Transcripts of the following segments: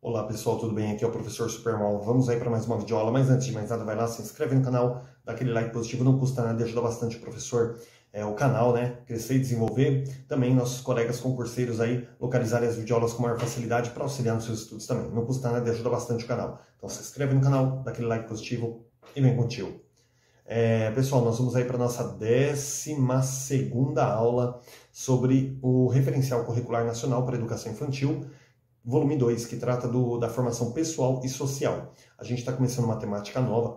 Olá pessoal, tudo bem? Aqui é o professor Supermal. Vamos aí para mais uma videoaula, mas antes de mais nada, vai lá, se inscreve no canal, dá aquele like positivo, não custa nada e ajuda bastante o professor, o canal, né? Crescer e desenvolver. Também nossos colegas concurseiros aí localizarem as videoaulas com maior facilidade para auxiliar nos seus estudos também. Não custa nada e ajuda bastante o canal. Então se inscreve no canal, dá aquele like positivo e vem contigo. Pessoal, nós vamos aí para a nossa 12ª aula sobre o Referencial Curricular Nacional para a Educação Infantil, volume 2, que trata da formação pessoal e social. A gente está começando uma temática nova,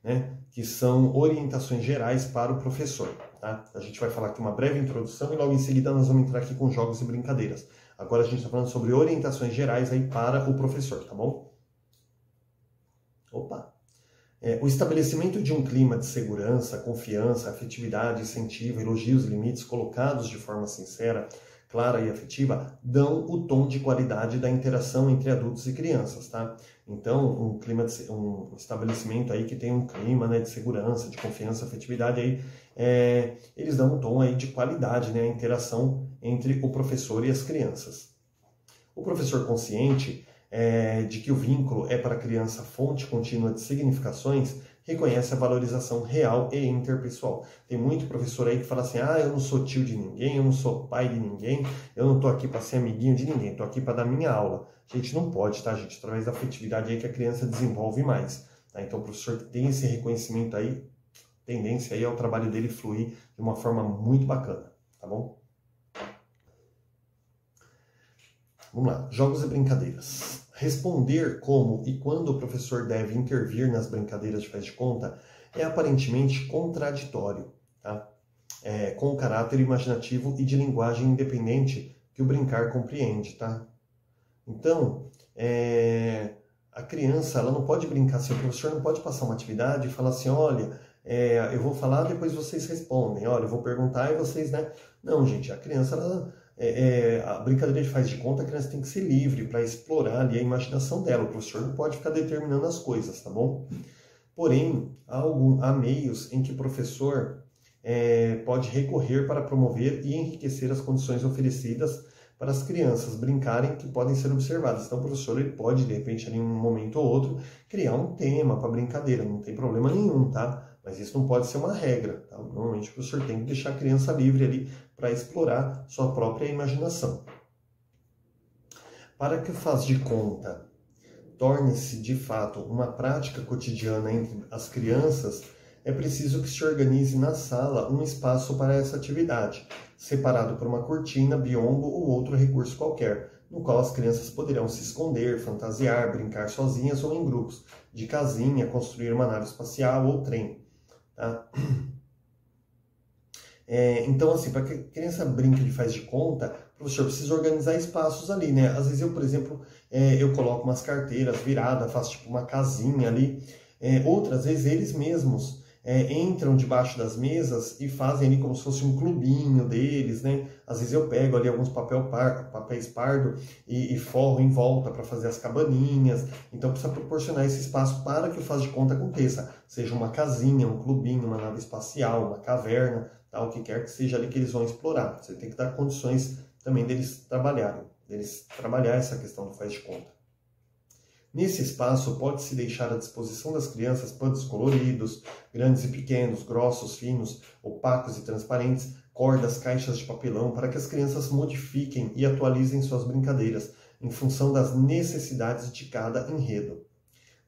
né, que são orientações gerais para o professor. Tá? A gente vai falar aqui uma breve introdução e logo em seguida nós vamos entrar aqui com jogos e brincadeiras. Agora a gente está falando sobre orientações gerais aí para o professor, tá bom? Opa! O estabelecimento de um clima de segurança, confiança, afetividade, incentivo, elogios e limites colocados de forma sincera, clara e afetiva, dão o tom de qualidade da interação entre adultos e crianças, tá? Então, um estabelecimento aí que tem um clima, né, de segurança, de confiança, afetividade, aí, eles dão um tom aí de qualidade, né, a interação entre o professor e as crianças. O professor consciente de que o vínculo é para a criança fonte contínua de significações, reconhece a valorização real e interpessoal. Tem muito professor aí que fala assim, eu não sou tio de ninguém, eu não sou pai de ninguém, eu não estou aqui para ser amiguinho de ninguém, estou aqui para dar minha aula. A gente não pode, tá, gente? Através da afetividade aí que a criança desenvolve mais. Tá? Então o professor tem esse reconhecimento aí, tendência aí ao trabalho dele fluir de uma forma muito bacana, tá bom? Vamos lá, jogos e brincadeiras. Responder como e quando o professor deve intervir nas brincadeiras de faz de conta é aparentemente contraditório, tá? Com o caráter imaginativo e de linguagem independente que o brincar compreende, tá? Então, a criança ela não pode brincar assim, o professor não pode passar uma atividade e falar assim, olha, eu vou falar, depois vocês respondem, olha, eu vou perguntar e vocês, né? Não, gente, a criança, a brincadeira de faz de conta, a criança tem que ser livre para explorar ali a imaginação dela. O professor não pode ficar determinando as coisas, tá bom? Porém, há meios em que o professor pode recorrer para promover e enriquecer as condições oferecidas para as crianças brincarem que podem ser observadas. Então, o professor ele pode, de repente, em um momento ou outro, criar um tema para a brincadeira, não tem problema nenhum, tá? Mas isso não pode ser uma regra, tá? Normalmente o professor tem que deixar a criança livre ali para explorar sua própria imaginação. Para que o faz de conta torne-se de fato uma prática cotidiana entre as crianças, é preciso que se organize na sala um espaço para essa atividade, separado por uma cortina, biombo ou outro recurso qualquer, no qual as crianças poderão se esconder, fantasiar, brincar sozinhas ou em grupos, de casinha, construir uma nave espacial ou trem. Tá? Então, assim, para que a criança brinque de faz de conta, o professor precisa organizar espaços ali, né? Às vezes eu, por exemplo, eu coloco umas carteiras viradas, faço tipo uma casinha ali. Outras vezes eles mesmos entram debaixo das mesas e fazem ali como se fosse um clubinho deles, né? Às vezes eu pego ali alguns papéis pardo e forro em volta para fazer as cabaninhas. Então precisa proporcionar esse espaço para que o faz de conta aconteça. Seja uma casinha, um clubinho, uma nave espacial, uma caverna, tá? O que quer que seja ali que eles vão explorar. Você tem que dar condições também deles trabalhar essa questão do faz de conta. Nesse espaço, pode-se deixar à disposição das crianças panos coloridos, grandes e pequenos, grossos, finos, opacos e transparentes, cordas, caixas de papelão, para que as crianças modifiquem e atualizem suas brincadeiras em função das necessidades de cada enredo.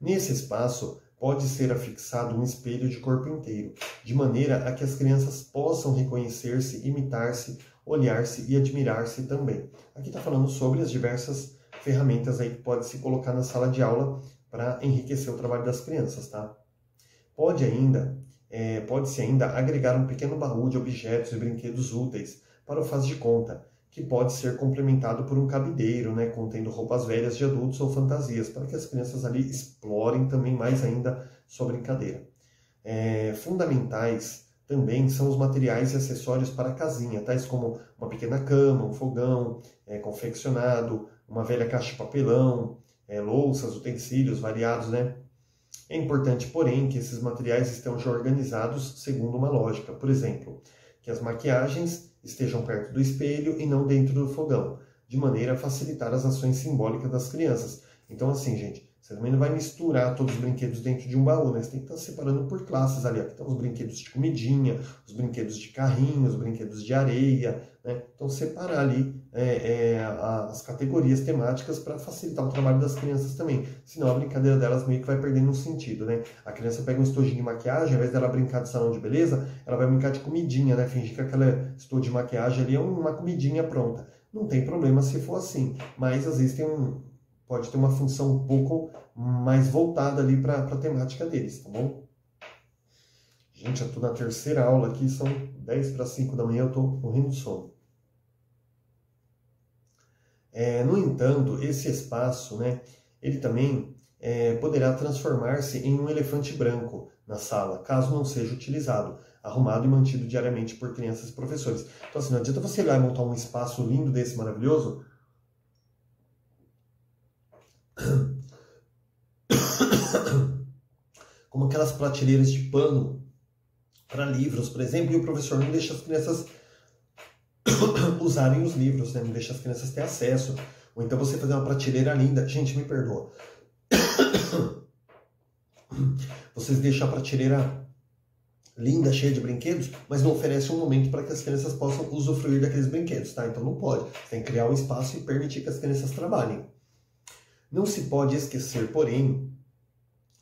Nesse espaço, pode ser afixado um espelho de corpo inteiro, de maneira a que as crianças possam reconhecer-se, imitar-se, olhar-se e admirar-se também. Aqui está falando sobre as diversas ferramentas aí que pode se colocar na sala de aula para enriquecer o trabalho das crianças, tá? Pode-se ainda agregar um pequeno baú de objetos e brinquedos úteis para o faz de conta, que pode ser complementado por um cabideiro, né, contendo roupas velhas de adultos ou fantasias, para que as crianças ali explorem também mais ainda sua brincadeira. Fundamentais também são os materiais e acessórios para a casinha, tais como uma pequena cama, um fogão confeccionado, uma velha caixa de papelão, louças, utensílios variados, né? É importante, porém, que esses materiais estejam já organizados segundo uma lógica. Por exemplo, que as maquiagens estejam perto do espelho e não dentro do fogão, de maneira a facilitar as ações simbólicas das crianças. Então, assim, gente, você também não vai misturar todos os brinquedos dentro de um baú, né? Você tem que estar separando por classes ali. Aqui estão os brinquedos de comidinha, os brinquedos de carrinho, os brinquedos de areia, né? Então, separar ali as categorias temáticas para facilitar o trabalho das crianças também. Senão, a brincadeira delas meio que vai perdendo um sentido, né? A criança pega um estojinho de maquiagem, ao invés dela brincar de salão de beleza, ela vai brincar de comidinha, né? Fingir que aquela estojo de maquiagem ali é uma comidinha pronta. Não tem problema se for assim, mas às vezes pode ter uma função um pouco mais voltada ali para a temática deles, tá bom? Gente, eu tô na terceira aula aqui, são 10 para 5 da manhã, eu tô morrendo de sono. No entanto, esse espaço, né, ele também poderá transformar-se em um elefante branco na sala, caso não seja utilizado, arrumado e mantido diariamente por crianças e professores. Então, assim, não adianta você ir lá e montar um espaço lindo desse, maravilhoso, como aquelas prateleiras de pano para livros, por exemplo, e o professor não deixa as crianças usarem os livros, né? Não deixa as crianças ter acesso. Ou então você fazer uma prateleira linda. Gente, me perdoa. Vocês deixam a prateleira linda, cheia de brinquedos, mas não oferece um momento para que as crianças possam usufruir daqueles brinquedos, tá? Então não pode. Você tem que criar um espaço e permitir que as crianças trabalhem. Não se pode esquecer, porém,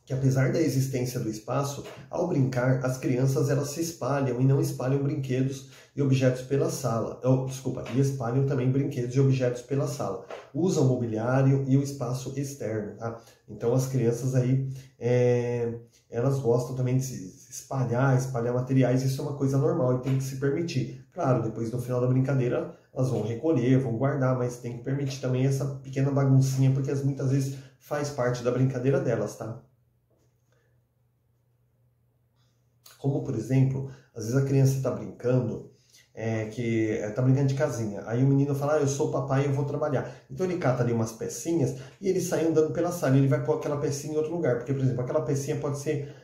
que apesar da existência do espaço, ao brincar, as crianças elas se espalham e não espalham brinquedos e objetos pela sala. E espalham também brinquedos e objetos pela sala. Usam o mobiliário e o espaço externo, tá? Então as crianças aí, elas gostam também de se espalhar materiais, isso é uma coisa normal e tem que se permitir. Claro, depois no final da brincadeira, elas vão recolher, vão guardar, mas tem que permitir também essa pequena baguncinha, porque muitas vezes faz parte da brincadeira delas, tá? Como, por exemplo, às vezes a criança está brincando, está brincando de casinha. Aí o menino fala, eu sou o papai e eu vou trabalhar. Então ele cata ali umas pecinhas e ele sai andando pela sala. E ele vai pôr aquela pecinha em outro lugar. Porque, por exemplo, aquela pecinha pode ser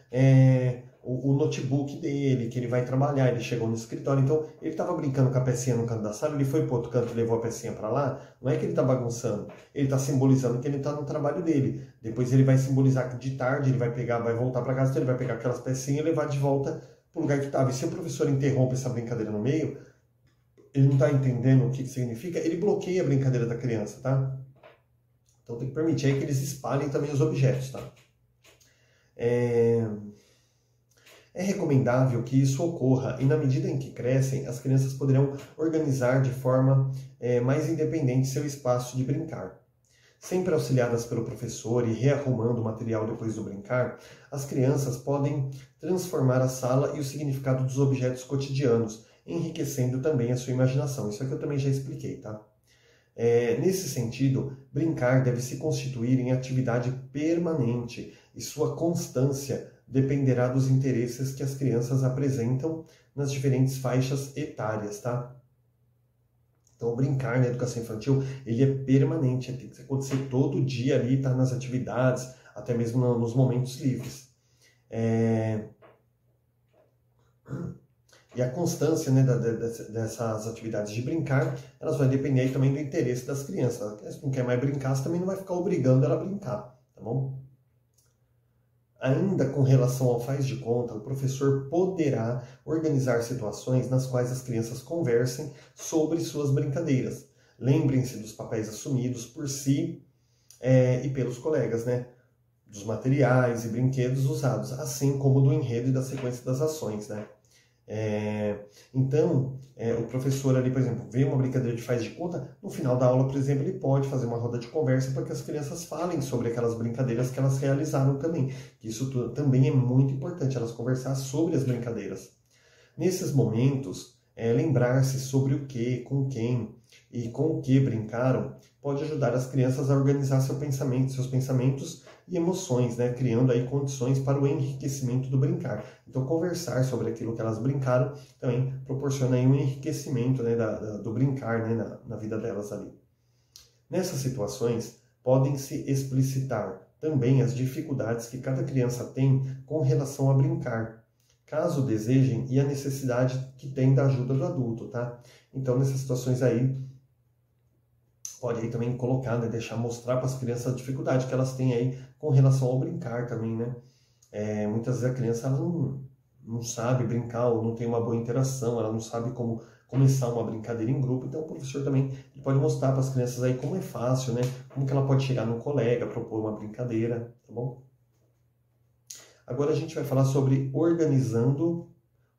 o notebook dele, que ele vai trabalhar. Ele chegou no escritório. Então, ele estava brincando com a pecinha no canto da sala, ele foi para outro canto e levou a pecinha para lá. Não é que ele está bagunçando. Ele está simbolizando que ele está no trabalho dele. Depois ele vai simbolizar que de tarde ele vai voltar para casa, então ele vai pegar aquelas pecinhas e levar de volta para o lugar que estava. E se o professor interrompe essa brincadeira no meio, ele não está entendendo o que significa, ele bloqueia a brincadeira da criança, tá? Então tem que permitir aí que eles espalhem também os objetos, tá? É recomendável que isso ocorra e, na medida em que crescem, as crianças poderão organizar de forma mais independente seu espaço de brincar. Sempre auxiliadas pelo professor e rearrumando o material depois do brincar, as crianças podem transformar a sala e o significado dos objetos cotidianos, enriquecendo também a sua imaginação. Isso aqui eu também já expliquei, tá? Nesse sentido, brincar deve se constituir em atividade permanente e sua constância dependerá dos interesses que as crianças apresentam nas diferentes faixas etárias, tá? Então, brincar na educação infantil, ele é permanente, tem que acontecer todo dia ali, tá nas atividades, até mesmo nos momentos livres. E a constância, né, dessas atividades de brincar, elas vão depender aí também do interesse das crianças. Se não quer mais brincar, você também não vai ficar obrigando ela a brincar, tá bom? Ainda com relação ao faz de conta, o professor poderá organizar situações nas quais as crianças conversem sobre suas brincadeiras. Lembrem-se dos papéis assumidos por si e pelos colegas, né? Dos materiais e brinquedos usados, assim como do enredo e da sequência das ações, né? Então, o professor ali, por exemplo, vê uma brincadeira de faz de conta, no final da aula, por exemplo, ele pode fazer uma roda de conversa para que as crianças falem sobre aquelas brincadeiras que elas realizaram também. Isso também é muito importante, elas conversar sobre as brincadeiras. Nesses momentos, lembrar-se sobre o que, com quem e com o que brincaram pode ajudar as crianças a organizar seus pensamentos e emoções, né? Criando aí condições para o enriquecimento do brincar. Então, conversar sobre aquilo que elas brincaram também proporciona aí um enriquecimento, né, do brincar, né, na vida delas ali. Nessas situações, podem-se explicitar também as dificuldades que cada criança tem com relação a brincar, caso desejem, e a necessidade que tem da ajuda do adulto, tá? Então, nessas situações aí, pode aí também colocar, né, mostrar para as crianças a dificuldade que elas têm aí com relação ao brincar também, né? Muitas vezes a criança ela não sabe brincar ou não tem uma boa interação, ela não sabe como começar uma brincadeira em grupo, então o professor também ele pode mostrar para as crianças aí como é fácil, né? Como que ela pode chegar no colega, propor uma brincadeira, tá bom? Agora a gente vai falar sobre organizando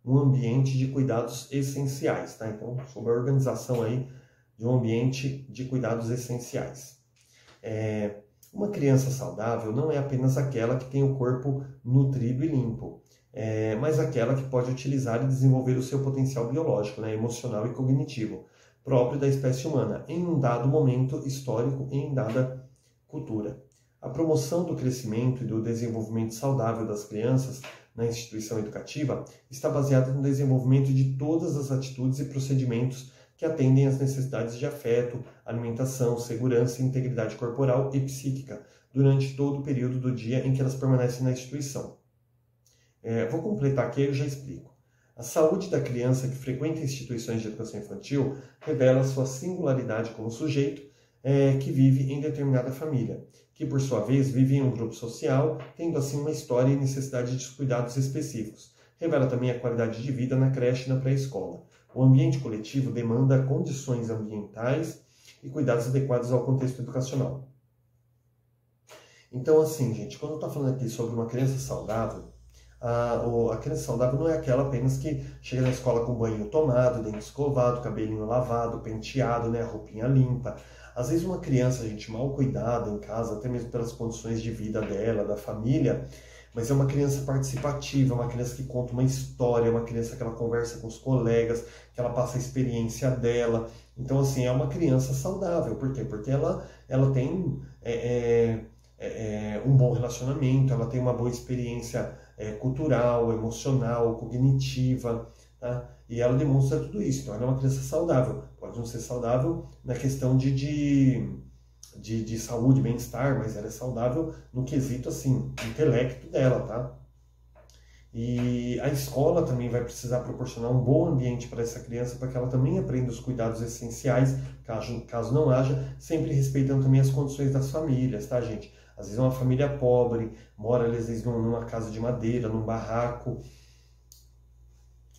um ambiente de cuidados essenciais, tá? Então, sobre a organização aí de um ambiente de cuidados essenciais. Uma criança saudável não é apenas aquela que tem o corpo nutrido e limpo, mas aquela que pode utilizar e desenvolver o seu potencial biológico, né, emocional e cognitivo, próprio da espécie humana, em um dado momento histórico e em dada cultura. A promoção do crescimento e do desenvolvimento saudável das crianças na instituição educativa está baseada no desenvolvimento de todas as atitudes e procedimentos que atendem às necessidades de afeto, alimentação, segurança e integridade corporal e psíquica durante todo o período do dia em que elas permanecem na instituição. Vou completar aqui e eu já explico. A saúde da criança que frequenta instituições de educação infantil revela sua singularidade como sujeito que vive em determinada família, que por sua vez vive em um grupo social, tendo assim uma história e necessidade de cuidados específicos. Revela também a qualidade de vida na creche e na pré-escola. O ambiente coletivo demanda condições ambientais e cuidados adequados ao contexto educacional. Então, assim, gente, quando eu estou falando aqui sobre uma criança saudável, a criança saudável não é aquela apenas que chega na escola com banho tomado, dente escovado, cabelinho lavado, penteado, né, roupinha limpa. Às vezes uma criança, gente, mal cuidada em casa, até mesmo pelas condições de vida dela, da família, mas é uma criança participativa, uma criança que conta uma história, uma criança que ela conversa com os colegas, que ela passa a experiência dela. Então, assim, é uma criança saudável. Por quê? Porque ela tem um bom relacionamento, ela tem uma boa experiência cultural, emocional, cognitiva, tá? E ela demonstra tudo isso. Então, ela é uma criança saudável. Pode não ser saudável na questão de saúde, bem-estar, mas ela é saudável no quesito, assim, intelecto dela, tá? E a escola também vai precisar proporcionar um bom ambiente para essa criança, para que ela também aprenda os cuidados essenciais, caso não haja, sempre respeitando também as condições das famílias, tá, gente? Às vezes é uma família pobre, mora às vezes numa casa de madeira, num barraco,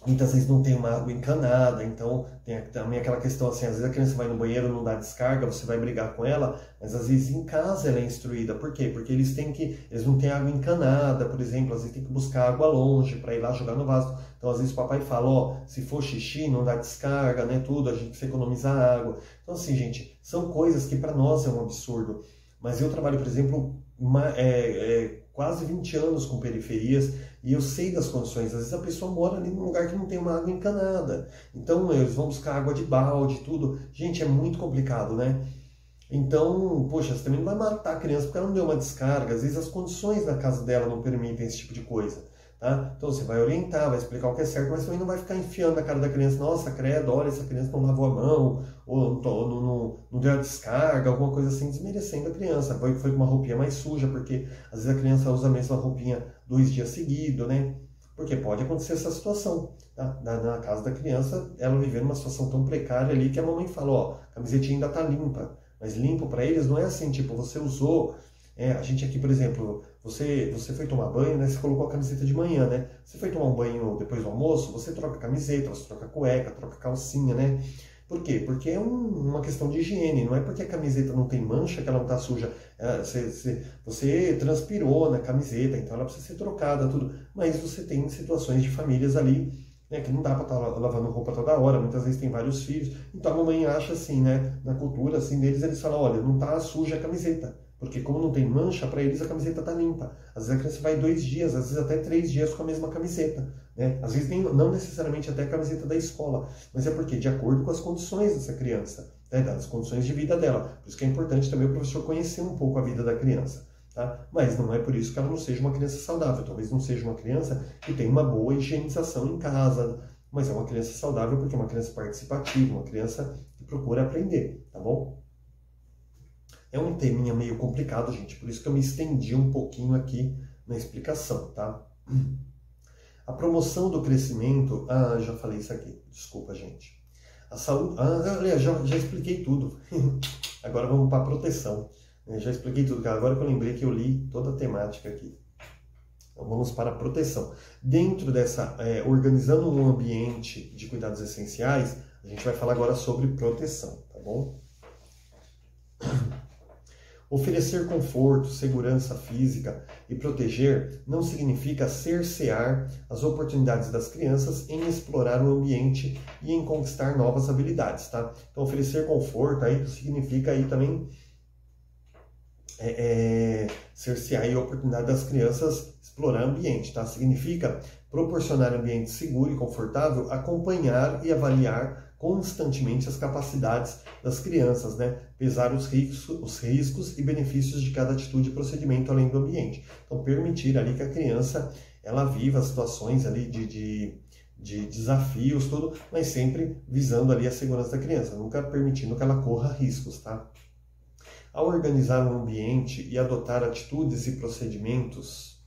muitas vezes não tem uma água encanada, então tem também aquela questão assim, às vezes a criança vai no banheiro, não dá descarga, você vai brigar com ela, mas às vezes em casa ela é instruída. Por quê? Porque eles não têm água encanada, por exemplo, às vezes tem que buscar água longe para ir lá jogar no vaso. Então às vezes o papai fala, se for xixi, não dá descarga, né, tudo, a gente precisa economizar água. Então assim, gente, são coisas que para nós é um absurdo. Mas eu trabalho, por exemplo, quase 20 anos com periferias e eu sei das condições. Às vezes a pessoa mora ali num lugar que não tem uma água encanada. Então eles vão buscar água de balde, tudo. Gente, é muito complicado, né? Então, poxa, você também não vai matar a criança porque ela não deu uma descarga. Às vezes as condições na casa dela não permitem esse tipo de coisa. Tá? Então você vai orientar, vai explicar o que é certo, mas também não vai ficar enfiando na cara da criança, nossa, credo, olha, essa criança não lavou a mão, ou não deu a descarga, alguma coisa assim, desmerecendo a criança. Foi com uma roupinha mais suja, porque às vezes a criança usa a mesma roupinha 2 dias seguidos, né? Porque pode acontecer essa situação, tá? Na casa da criança, ela viver numa situação tão precária ali que a mamãe fala, ó, a camisetinha ainda tá limpa, mas limpo para eles não é assim, tipo, você usou, a gente aqui, por exemplo, você foi tomar banho, né? Você colocou a camiseta de manhã, né? Você foi tomar um banho depois do almoço, você troca a camiseta, você troca a cueca, troca a calcinha, né? Por quê? Porque é uma questão de higiene, não é porque a camiseta não tem mancha que ela não está suja. Você transpirou na camiseta, então ela precisa ser trocada, tudo. Mas você tem situações de famílias ali, né, que não dá para estar lavando roupa toda hora, muitas vezes tem vários filhos. Então a mamãe acha assim, né? Na cultura assim deles, eles falam, olha, não está suja a camiseta. Porque como não tem mancha, para eles a camiseta está limpa. Às vezes a criança vai 2 dias, às vezes até 3 dias com a mesma camiseta. Né? Às vezes não necessariamente até a camiseta da escola, mas é porque de acordo com as condições dessa criança, né? Das condições de vida dela. Por isso que é importante também o professor conhecer um pouco a vida da criança. Tá? Mas não é por isso que ela não seja uma criança saudável. Talvez não seja uma criança que tem uma boa higienização em casa, mas é uma criança saudável porque é uma criança participativa, uma criança que procura aprender, tá bom? É um teminha meio complicado, gente, por isso que eu me estendi um pouquinho aqui na explicação, tá? A promoção do crescimento... já falei isso aqui, desculpa, gente. A saúde... aliás, já expliquei tudo. Agora vamos para a proteção. Já expliquei tudo, agora que eu lembrei que eu li toda a temática aqui. Então vamos para a proteção. Dentro dessa, organizando um ambiente de cuidados essenciais, a gente vai falar agora sobre proteção, tá bom? Oferecer conforto, segurança física e proteger não significa cercear as oportunidades das crianças em explorar o ambiente e em conquistar novas habilidades, tá? Então, oferecer conforto aí significa aí também cercear a oportunidade das crianças explorar o ambiente, tá? Significa proporcionar ambiente seguro e confortável, acompanhar e avaliar constantemente as capacidades das crianças, né? Pesar os riscos e benefícios de cada atitude e procedimento além do ambiente. Então, permitir ali que a criança ela viva situações ali de desafios, tudo, mas sempre visando ali a segurança da criança, nunca permitindo que ela corra riscos, tá? Ao organizar um ambiente e adotar atitudes e procedimentos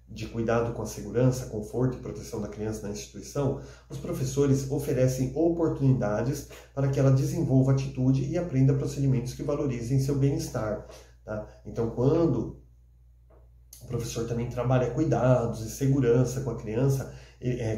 de cuidado com a segurança, conforto e proteção da criança na instituição, os professores oferecem oportunidades para que ela desenvolva atitude e aprenda procedimentos que valorizem seu bem-estar, tá? Então, quando o professor também trabalha cuidados e segurança com a criança,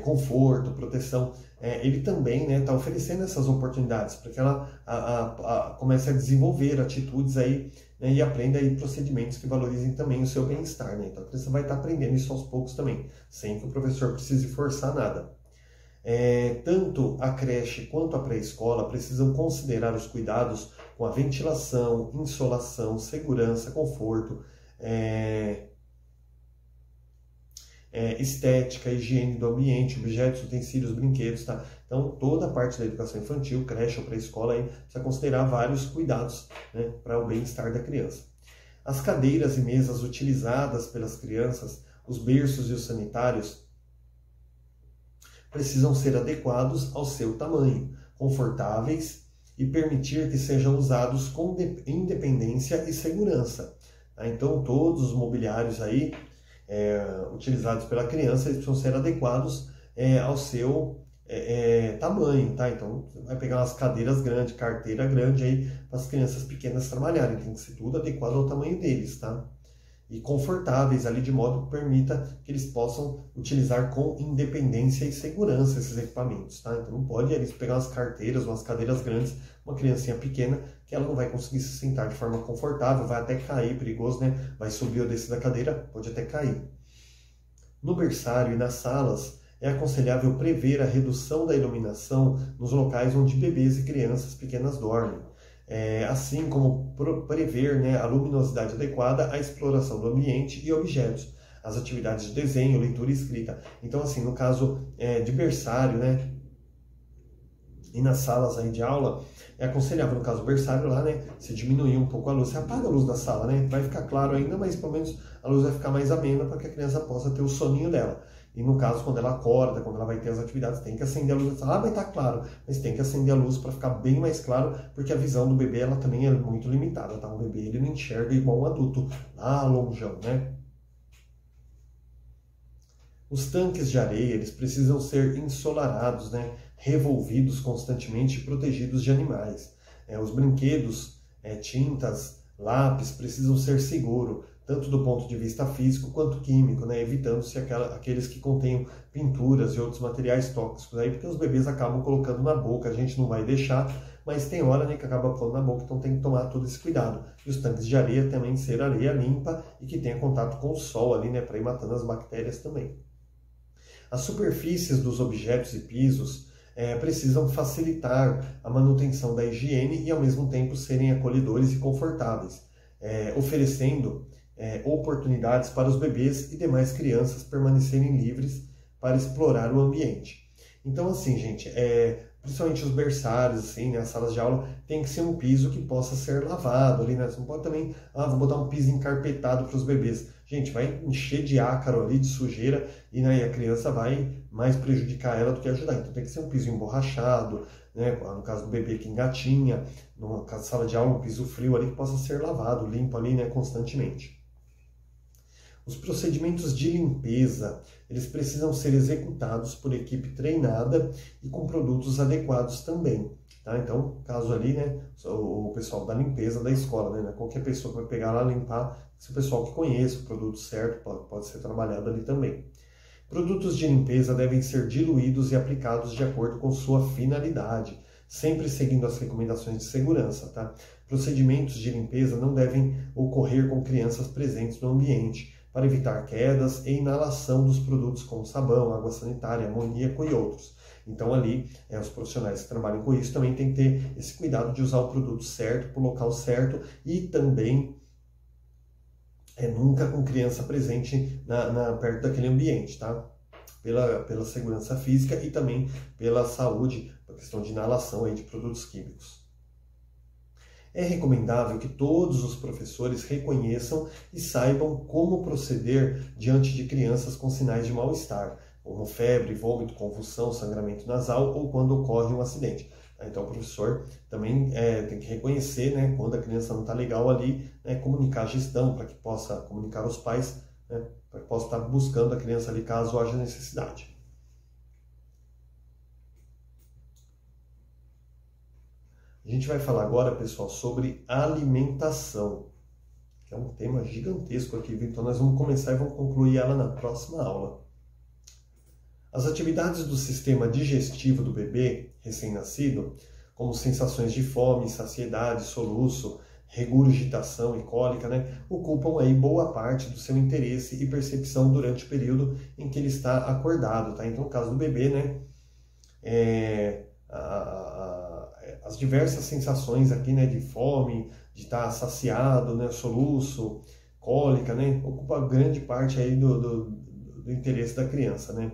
conforto, proteção, ele também está oferecendo essas oportunidades para que ela comece a desenvolver atitudes aí, né, e aprenda aí procedimentos que valorizem também o seu bem-estar, né? Então a criança vai estar aprendendo isso aos poucos também, sem que o professor precise forçar nada. Tanto a creche quanto a pré-escola precisam considerar os cuidados com a ventilação, insolação, segurança, conforto, estética, higiene do ambiente, objetos, utensílios, brinquedos, tá? Então, toda a parte da educação infantil, creche ou pré-escola, aí precisa considerar vários cuidados, né, para o bem-estar da criança. As cadeiras e mesas utilizadas pelas crianças, os berços e os sanitários, precisam ser adequados ao seu tamanho, confortáveis e permitir que sejam usados com independência e segurança, tá? Então, todos os mobiliários aí, utilizados pela criança, eles precisam ser adequados ao seu tamanho, tá? Então, você vai pegar umas cadeiras grandes, carteira grande aí, para as crianças pequenas trabalharem, tem que ser tudo adequado ao tamanho deles, tá? E confortáveis ali, de modo que permita que eles possam utilizar com independência e segurança esses equipamentos, tá? Então, não pode eles pegar umas carteiras, umas cadeiras grandes, uma criancinha pequena, que ela não vai conseguir se sentar de forma confortável, vai até cair, perigoso, né? Vai subir ou descer da cadeira, pode até cair. No berçário e nas salas, é aconselhável prever a redução da iluminação nos locais onde bebês e crianças pequenas dormem, assim como prever, né, a luminosidade adequada à exploração do ambiente e objetos, as atividades de desenho, leitura e escrita. Então, assim, no caso de berçário, né, e nas salas aí de aula, é aconselhável, no caso do berçário lá, né, se diminuir um pouco a luz, você apaga a luz da sala, né, vai ficar claro ainda, mas pelo menos a luz vai ficar mais amena para que a criança possa ter o soninho dela. E no caso, quando ela acorda, quando ela vai ter as atividades, tem que acender a luz da sala. Vai estar claro, mas tem que acender a luz para ficar bem mais claro, porque a visão do bebê ela também é muito limitada, tá? Um bebê ele não enxerga igual um adulto, lá longeão, né? Os tanques de areia, eles precisam ser ensolarados, né? Revolvidos constantemente e protegidos de animais. Os brinquedos, tintas, lápis precisam ser seguros, tanto do ponto de vista físico quanto químico, né? Evitando-se aqueles que contenham pinturas e outros materiais tóxicos, aí, porque os bebês acabam colocando na boca, a gente não vai deixar, mas tem hora, né, que acaba pondo na boca, então tem que tomar todo esse cuidado. E os tanques de areia também ser areia limpa e que tenha contato com o sol ali, né, para ir matando as bactérias também. As superfícies dos objetos e pisos precisam facilitar a manutenção da higiene e ao mesmo tempo serem acolhedores e confortáveis, oferecendo oportunidades para os bebês e demais crianças permanecerem livres para explorar o ambiente. Então, assim, gente, principalmente os berçários, assim, né, as salas de aula, tem que ser um piso que possa ser lavado ali, né? Você não pode também, vou botar um piso encarpetado para os bebês. Gente, vai encher de ácaro ali, de sujeira, e né, a criança vai mais prejudicar ela do que ajudar. Então tem que ser um piso emborrachado, né? No caso do bebê que engatinha, no caso da sala de aula, um piso frio ali que possa ser lavado, limpo ali, né, constantemente. Os procedimentos de limpeza, eles precisam ser executados por equipe treinada e com produtos adequados também. Tá? Então, caso ali, né, o pessoal da limpeza da escola, né, qualquer pessoa que vai pegar lá, limpar, se o pessoal que conhece o produto certo, pode ser trabalhado ali também. Produtos de limpeza devem ser diluídos e aplicados de acordo com sua finalidade, sempre seguindo as recomendações de segurança, tá? Procedimentos de limpeza não devem ocorrer com crianças presentes no ambiente, para evitar quedas e inalação dos produtos como sabão, água sanitária, amoníaco e outros. Então ali, os profissionais que trabalham com isso também têm que ter esse cuidado de usar o produto certo, para o local certo e também nunca com criança presente perto daquele ambiente, tá? Pela segurança física e também pela saúde, a questão de inalação aí de produtos químicos. É recomendável que todos os professores reconheçam e saibam como proceder diante de crianças com sinais de mal-estar, como febre, vômito, convulsão, sangramento nasal ou quando ocorre um acidente. Então o professor também tem que reconhecer, né, quando a criança não está legal ali, né, comunicar a gestão para que possa comunicar aos pais, né, para que possa estar buscando a criança ali caso haja necessidade. A gente vai falar agora, pessoal, sobre alimentação, que é um tema gigantesco aqui, então nós vamos começar e vamos concluir ela na próxima aula. As atividades do sistema digestivo do bebê recém-nascido, como sensações de fome, saciedade, soluço, regurgitação e cólica, né, ocupam aí boa parte do seu interesse e percepção durante o período em que ele está acordado, tá? Então, no caso do bebê, né, as diversas sensações aqui, né, de fome, de estar saciado, né, soluço, cólica, né, ocupa grande parte aí do interesse da criança, né.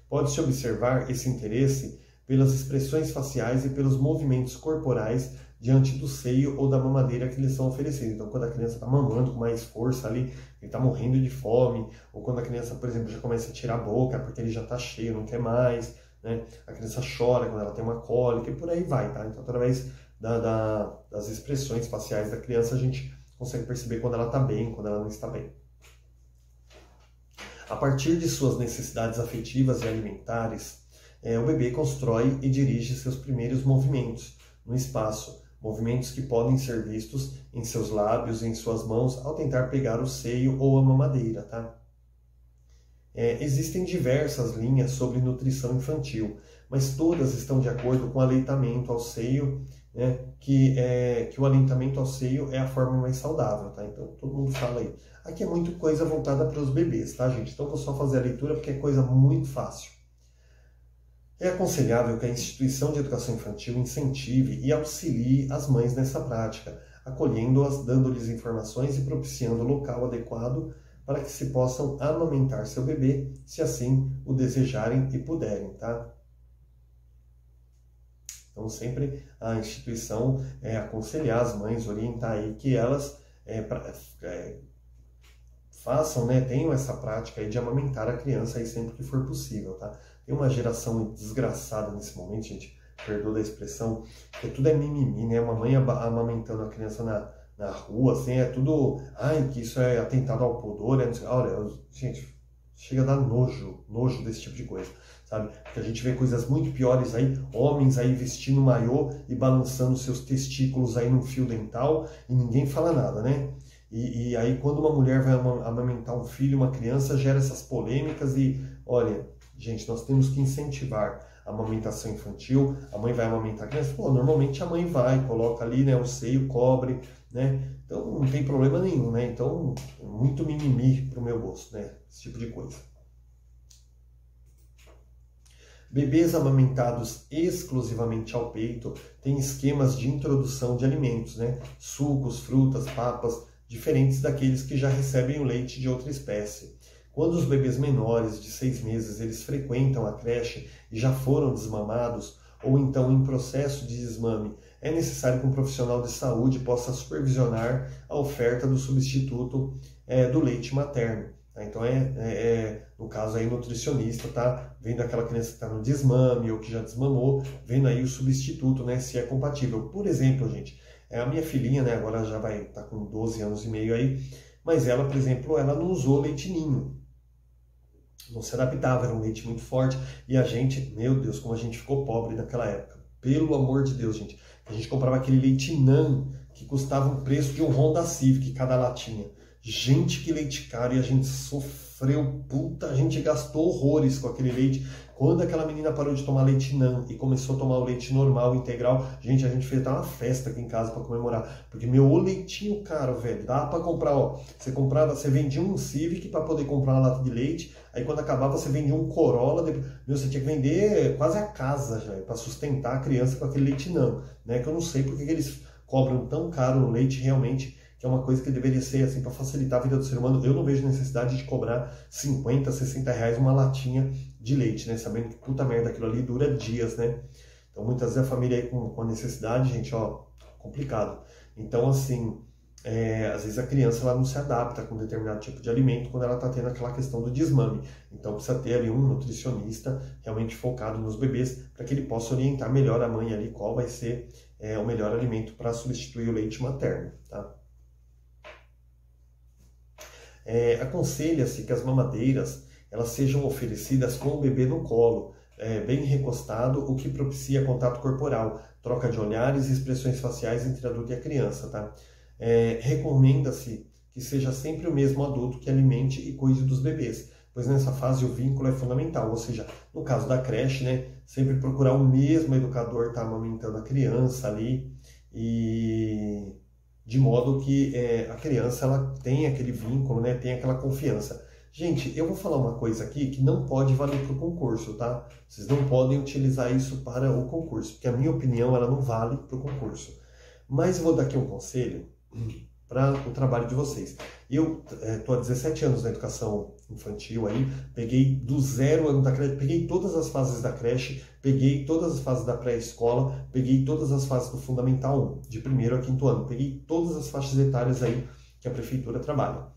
Pode-se observar esse interesse pelas expressões faciais e pelos movimentos corporais diante do seio ou da mamadeira que lhes são oferecidos. Então, quando a criança está mamando com mais força ali, ele está morrendo de fome, ou quando a criança, por exemplo, já começa a tirar a boca porque ele já está cheio, não quer mais, né? A criança chora quando ela tem uma cólica e por aí vai, tá? Então, através das expressões faciais da criança, a gente consegue perceber quando ela está bem, quando ela não está bem. A partir de suas necessidades afetivas e alimentares, o bebê constrói e dirige seus primeiros movimentos no espaço, movimentos que podem ser vistos em seus lábios e em suas mãos ao tentar pegar o seio ou a mamadeira, tá? Existem diversas linhas sobre nutrição infantil, mas todas estão de acordo com o aleitamento ao seio, né, que o aleitamento ao seio é a forma mais saudável, tá? Então, todo mundo fala aí. Aqui é muito coisa voltada para os bebês, tá, gente? Então, vou só fazer a leitura porque é coisa muito fácil. É aconselhável que a instituição de educação infantil incentive e auxilie as mães nessa prática, acolhendo-as, dando-lhes informações e propiciando o local adequado para que se possam amamentar seu bebê, se assim o desejarem e puderem, tá? Então, sempre a instituição aconselhar as mães, orientar aí que elas façam, né, tenham essa prática aí de amamentar a criança aí sempre que for possível, tá? Tem uma geração desgraçada nesse momento, gente, perdoa da expressão, que tudo é mimimi, né? Uma mãe amamentando a criança na rua, assim, é tudo, que isso é atentado ao pudor, não sei, olha, gente, chega a dar nojo desse tipo de coisa, sabe? Porque a gente vê coisas muito piores aí, homens aí vestindo maiô e balançando seus testículos aí num fio dental e ninguém fala nada, né? E aí quando uma mulher vai amamentar um filho, uma criança, gera essas polêmicas e, olha, gente, nós temos que incentivar a amamentação infantil. A mãe vai amamentar a criança, normalmente a mãe vai, coloca ali, né, o seio, cobre, né? Então não tem problema nenhum, né? Então, muito mimimi pro meu gosto, né? Esse tipo de coisa. Bebês amamentados exclusivamente ao peito têm esquemas de introdução de alimentos, né? Sucos, frutas, papas, diferentes daqueles que já recebem o leite de outra espécie. Quando os bebês menores de 6 meses eles frequentam a creche e já foram desmamados, ou então em processo de desmame, é necessário que um profissional de saúde possa supervisionar a oferta do substituto do leite materno. Tá? Então, no caso aí, nutricionista, tá vendo aquela criança que está no desmame ou que já desmamou, vendo aí o substituto, né, se é compatível. Por exemplo, gente, a minha filhinha, né, agora já vai estar com 12 anos e meio aí, mas ela, por exemplo, ela não usou leite ninho. Não se adaptava, era um leite muito forte, e a gente, meu Deus, como a gente ficou pobre naquela época. pelo amor de Deus, gente. A gente comprava aquele leite Nan, que custava o preço de um Honda Civic, cada latinha. Gente, que leite caro, e a gente sofreu, puta, a gente gastou horrores com aquele leite. Quando aquela menina parou de tomar leite Nan e começou a tomar o leite normal, integral, gente, a gente fez até uma festa aqui em casa para comemorar. Porque, meu, o leitinho caro, velho, dá para comprar, ó, você vendia um Civic para poder comprar uma lata de leite, aí quando acabava você vendia um Corolla, meu, você tinha que vender quase a casa já, para sustentar a criança com aquele leite Nan, né, que eu não sei porque que eles cobram tão caro no leite realmente, que é uma coisa que deveria ser assim para facilitar a vida do ser humano. Eu não vejo necessidade de cobrar 50, 60 reais uma latinha de leite, né? Sabendo que puta merda, aquilo ali dura dias, né? Então muitas vezes a família aí com a necessidade, gente, ó, complicado. Então assim, às vezes a criança ela não se adapta com determinado tipo de alimento quando ela está tendo aquela questão do desmame. Então precisa ter ali um nutricionista realmente focado nos bebês para que ele possa orientar melhor a mãe ali qual vai ser o melhor alimento para substituir o leite materno, tá? Aconselha-se que as mamadeiras elas sejam oferecidas com o bebê no colo, bem recostado, o que propicia contato corporal, troca de olhares e expressões faciais entre adulto e a criança, tá? Recomenda-se que seja sempre o mesmo adulto que alimente e cuide dos bebês, pois nessa fase o vínculo é fundamental, ou seja, no caso da creche, né, sempre procurar o mesmo educador estar amamentando a criança ali, e de modo que a criança ela tem aquele vínculo, né, tem aquela confiança. Gente, eu vou falar uma coisa aqui que não pode valer para o concurso, tá? Vocês não podem utilizar isso para o concurso, porque a minha opinião ela não vale para o concurso. Mas eu vou dar aqui um conselho para o trabalho de vocês. Eu estou há 17 anos na educação infantil aí, peguei do 0 ano da creche, peguei todas as fases da creche, peguei todas as fases da pré-escola, peguei todas as fases do Fundamental 1, de 1º a 5º ano, peguei todas as faixas etárias aí que a prefeitura trabalha.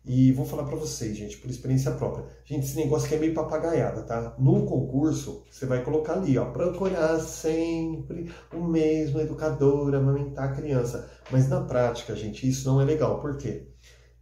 E vou falar para vocês, gente, por experiência própria. Gente, esse negócio aqui é meio papagaiada, tá? No concurso, você vai colocar ali, ó, procurar sempre o mesmo educador, amamentar a criança. Mas na prática, gente, isso não é legal. Por quê?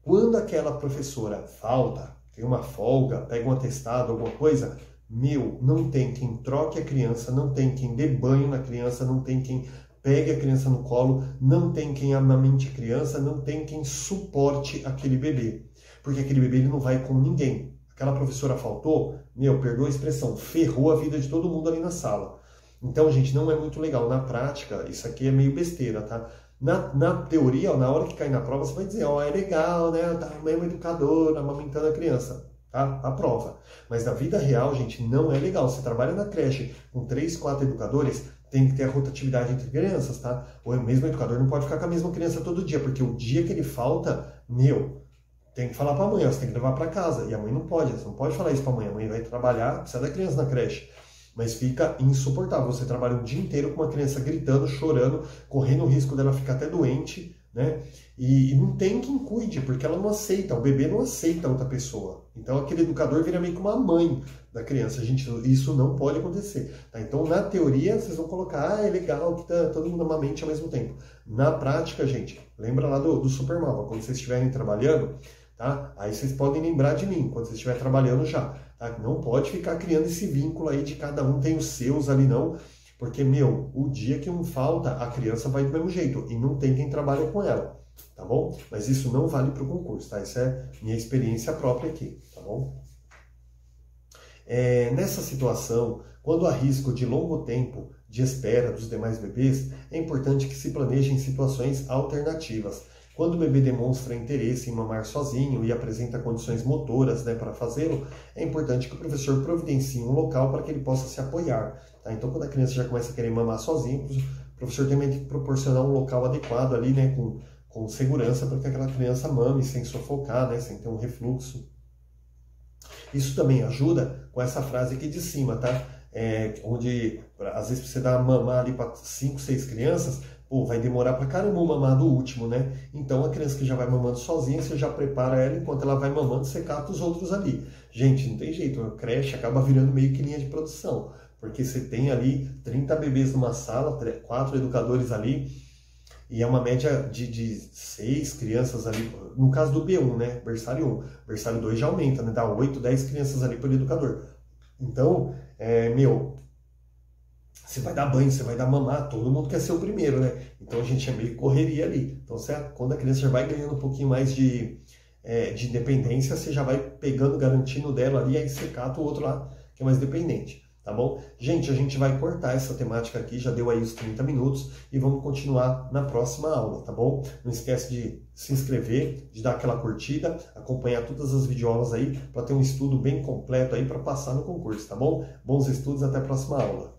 Quando aquela professora falta, tem uma folga, pega um atestado, alguma coisa, não tem quem troque a criança, não tem quem dê banho na criança, não tem quem pegue a criança no colo, não tem quem amamente a criança, não tem quem suporte aquele bebê. Porque aquele bebê ele não vai com ninguém. Aquela professora faltou, perdoa a expressão, ferrou a vida de todo mundo ali na sala. Então, gente, não é muito legal. Na prática, isso aqui é meio besteira, tá? Na teoria, ó, na hora que cair na prova, você vai dizer, ó, é legal, né? Tá o mesmo educador amamentando a criança, tá? A prova. Mas na vida real, gente, não é legal. Você trabalha na creche com 3, 4 educadores, tem que ter a rotatividade entre crianças, tá? O mesmo educador não pode ficar com a mesma criança todo dia, porque o dia que ele falta, tem que falar para a mãe, você tem que levar para casa. E a mãe não pode, você não pode falar isso para a mãe. A mãe vai trabalhar, precisa da criança na creche. Mas fica insuportável. Você trabalha o dia inteiro com uma criança gritando, chorando, correndo o risco dela ficar até doente, né? E não tem quem cuide, porque ela não aceita, o bebê não aceita outra pessoa. Então aquele educador vira meio que uma mãe da criança. Gente, isso não pode acontecer. Tá? Então na teoria vocês vão colocar, é legal que todo mundo amamente ao mesmo tempo. Na prática, gente, lembra lá do Super Malva, quando vocês estiverem trabalhando, tá? Aí vocês podem lembrar de mim, quando vocês estiverem trabalhando já. Tá? Não pode ficar criando esse vínculo aí de cada um tem os seus ali não, porque, o dia que um falta, a criança vai do mesmo jeito e não tem quem trabalhe com ela, tá bom? Mas isso não vale para o concurso, tá? Isso é minha experiência própria aqui, tá bom? Nessa situação, quando há risco de longo tempo de espera dos demais bebês, é importante que se planejem situações alternativas. Quando o bebê demonstra interesse em mamar sozinho e apresenta condições motoras, né, para fazê-lo, é importante que o professor providencie um local para que ele possa se apoiar. Tá? Então, quando a criança já começa a querer mamar sozinho, o professor também tem que proporcionar um local adequado ali, né, com segurança, para que aquela criança mame sem sufocar, né, sem ter um refluxo. Isso também ajuda com essa frase aqui de cima, tá? Onde, às vezes, você dá mamar ali para 5, 6 crianças, vai demorar pra caramba o mamar do último, né? Então a criança que já vai mamando sozinha, você já prepara ela, enquanto ela vai mamando, você cata os outros ali. Gente, não tem jeito, a creche acaba virando meio que linha de produção, porque você tem ali 30 bebês numa sala, 4 educadores ali, e é uma média de 6 crianças ali, no caso do B1, né? Berçário 1. Berçário 2 já aumenta, né? Dá 8, 10 crianças ali por educador. Então, você vai dar banho, você vai dar mamar, todo mundo quer ser o primeiro, né? Então a gente é meio correria ali. Então quando a criança já vai ganhando um pouquinho mais de independência, você já vai pegando, garantindo dela ali, aí você cata o outro lá que é mais dependente. Tá bom? Gente, a gente vai cortar essa temática aqui, já deu aí os 30 minutos e vamos continuar na próxima aula, tá bom? Não esquece de se inscrever, de dar aquela curtida, acompanhar todas as videoaulas aí para ter um estudo bem completo aí para passar no concurso, tá bom? Bons estudos, até a próxima aula.